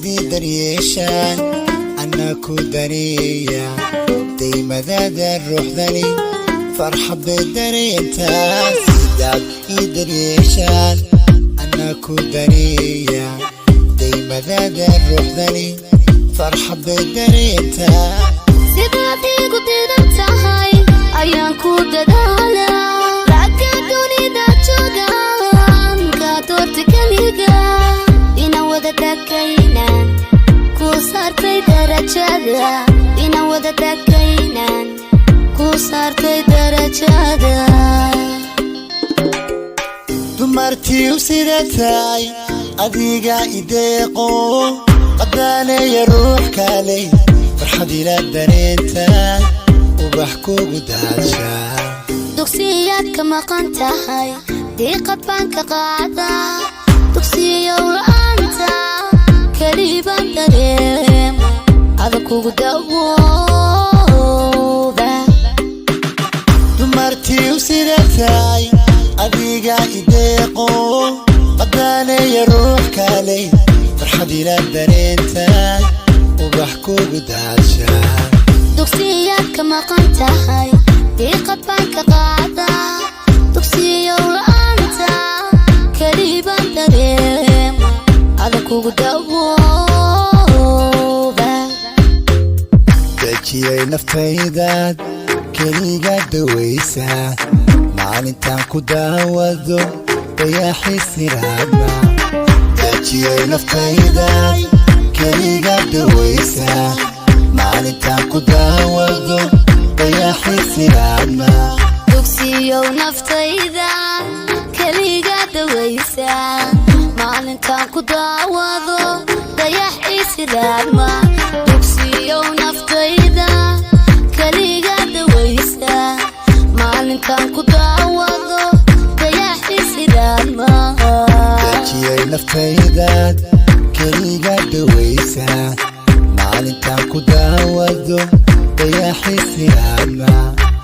سيدادي دريشان أنا كودرية دايما ذا الروح ذني فرحة بدري انت سيدادي دريشان أنا كودرية دايما ذا الروح ذني فرحة بدري انت سيدادي قدر انت هاي أيان كوددالا رأكدوني دا جوغان كاتورتك ليغا إنا وددكينان كوسارتي درجادا إنا وددكينان كوسارتي درجادا dumartii u sidatay adiga ideeqo qadaanay ruux kale farxad ila dareenta ubax kugu daasha dugsiyad kama qantahay diiqad baan ka qaada dugsiyo anta kaliban dareema ada kugu dawooda dumartii u sidatay adiga ideeqo qadaanay ruux kale farxad ila dareenta ubax kugu daasha dugsiyad kama qantahay diiqad baan ka qaada dugsiyo anta kaliban dareema ada kugu dawooda dajiyay naftaydaad keliga dawaysa maalintaan ku daawado dayaxii siraadna dajiyay naftaydaad keliga dawaysa maalintaan ku daawado dayaxii siraadna dugsiyo naftayda keliga dawaysa maalintaan ku daawado dayaxii siraadna dugsiyo naftayda keliga dawaysa maalintaan ku daawado dayaxii siraadna dajiyay naftaydaad keliga dawaysa maalintaan ku daawado dayaxii siraadna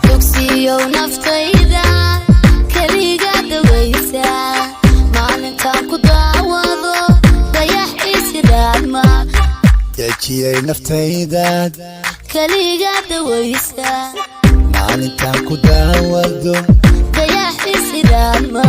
dugsiyo naftayda keliga dawaysa maalintaan ku daawado dayaxii siraadna dajiyay naftaydaad keliga dawaysa maalintaan ku daawado dayaxii siraadna